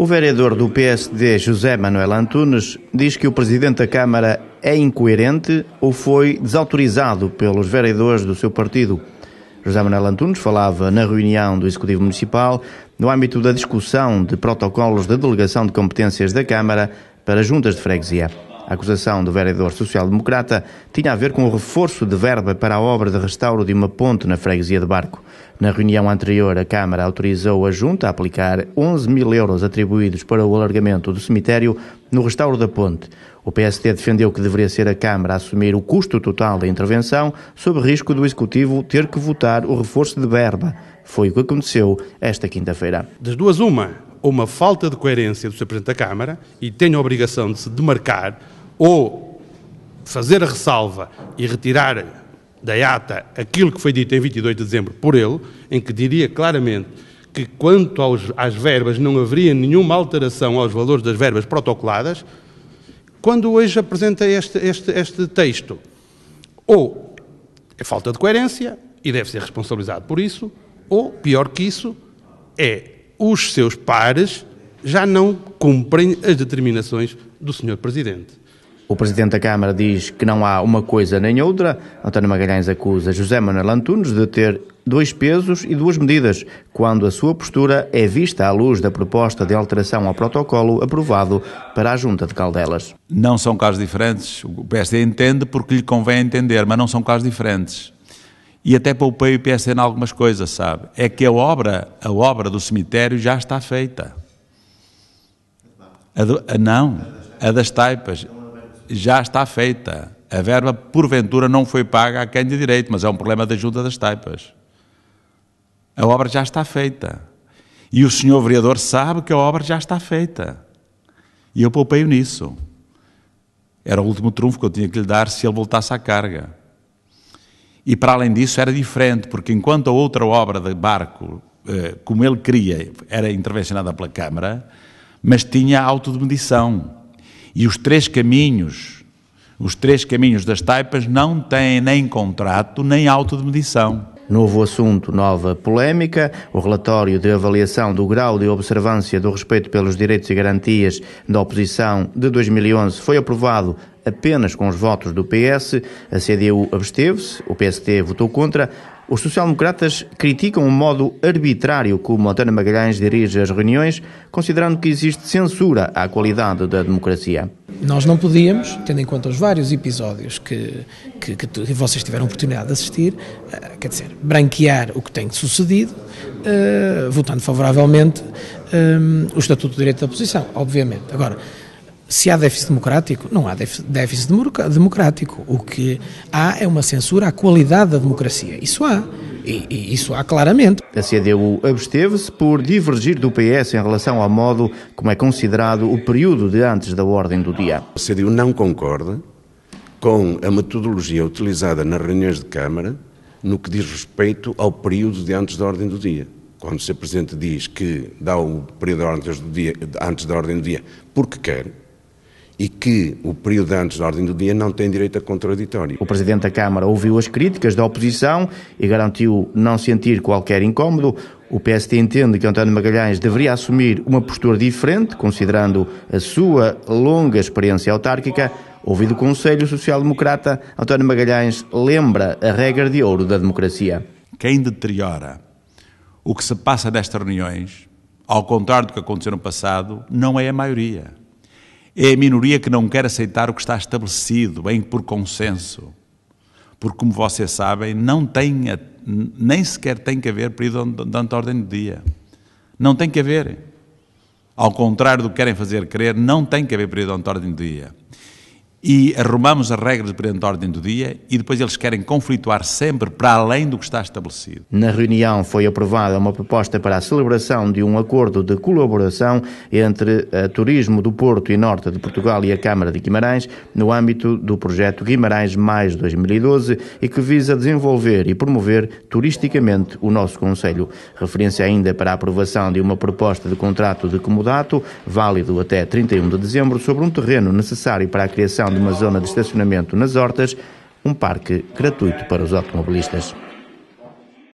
O vereador do PSD, José Manuel Antunes, diz que o Presidente da Câmara é incoerente ou foi desautorizado pelos vereadores do seu partido. José Manuel Antunes falava na reunião do Executivo Municipal no âmbito da discussão de protocolos de delegação de competências da Câmara para juntas de freguesia. A acusação do vereador social-democrata tinha a ver com o reforço de verba para a obra de restauro de uma ponte na freguesia de Barco. Na reunião anterior, a Câmara autorizou a Junta a aplicar 11.000 euros atribuídos para o alargamento do cemitério no restauro da ponte. O PSD defendeu que deveria ser a Câmara a assumir o custo total da intervenção, sob risco do Executivo ter que votar o reforço de verba. Foi o que aconteceu esta quinta-feira. Das duas, uma falta de coerência do Sr. Presidente da Câmara, e tem a obrigação de se demarcar ou fazer a ressalva e retirar da ata aquilo que foi dito em 22 de dezembro por ele, em que diria claramente que quanto às verbas não haveria nenhuma alteração aos valores das verbas protocoladas. Quando hoje apresenta este texto, ou é falta de coerência e deve ser responsabilizado por isso, ou, pior que isso, os seus pares já não cumprem as determinações do Sr. Presidente. O Presidente da Câmara diz que não há uma coisa nem outra. António Magalhães acusa José Manuel Antunes de ter dois pesos e duas medidas, quando a sua postura é vista à luz da proposta de alteração ao protocolo aprovado para a Junta de Caldelas. Não são casos diferentes. O PSD entende porque lhe convém entender, mas não são casos diferentes. E até poupei o PSD em algumas coisas, sabe? É que a obra do cemitério já está feita. A das taipas já está feita. A verba, porventura, não foi paga a quem de direito, mas é um problema da Junta das Taipas. A obra já está feita. E o senhor vereador sabe que a obra já está feita. E eu poupei-o nisso. Era o último trunfo que eu tinha que lhe dar se ele voltasse à carga. E, para além disso, era diferente, porque enquanto a outra obra de Barco, como ele queria, era intervencionada pela Câmara, mas tinha auto de medição. E os três caminhos das taipas não têm nem contrato, nem auto de medição. Novo assunto, nova polémica. O relatório de avaliação do grau de observância do respeito pelos direitos e garantias da oposição de 2011 foi aprovado apenas com os votos do PS. A CDU absteve-se, o PST votou contra. Os social-democratas criticam o modo arbitrário como António Magalhães dirige as reuniões, considerando que existe censura à qualidade da democracia. Nós não podíamos, tendo em conta os vários episódios que vocês tiveram a oportunidade de assistir, branquear o que tem sucedido, votando favoravelmente o Estatuto de Direito da Oposição, obviamente. Agora, se há déficit democrático, não há déficit democrático. O que há é uma censura à qualidade da democracia. Isso há. E isso há claramente. A CDU absteve-se por divergir do PS em relação ao modo como é considerado o período de antes da ordem do dia. A CDU não concorda com a metodologia utilizada nas reuniões de Câmara no que diz respeito ao período de antes da ordem do dia. Quando o Sr. Presidente diz que dá o período antes da ordem do dia porque quer, e que o período antes da ordem do dia não tem direito a contraditório. O Presidente da Câmara ouviu as críticas da oposição e garantiu não sentir qualquer incómodo. O PSD entende que António Magalhães deveria assumir uma postura diferente, considerando a sua longa experiência autárquica. Ouvido o Conselho Social-Democrata, António Magalhães lembra a regra de ouro da democracia. Quem deteriora o que se passa nestas reuniões, ao contrário do que aconteceu no passado, não é a maioria. É a minoria que não quer aceitar o que está estabelecido, bem por consenso. Porque, como vocês sabem, nem sequer tem que haver período de ordem do dia. Não tem que haver. Ao contrário do que querem fazer crer, não tem que haver período de ordem do dia. E arrumamos as regras do período de ordem do dia e depois eles querem conflituar sempre para além do que está estabelecido. Na reunião foi aprovada uma proposta para a celebração de um acordo de colaboração entre a Turismo do Porto e Norte de Portugal e a Câmara de Guimarães no âmbito do projeto Guimarães Mais 2012 e que visa desenvolver e promover turisticamente o nosso concelho. Referência ainda para a aprovação de uma proposta de contrato de comodato, válido até 31 de dezembro, sobre um terreno necessário para a criação de uma zona de estacionamento nas hortas, um parque gratuito para os automobilistas.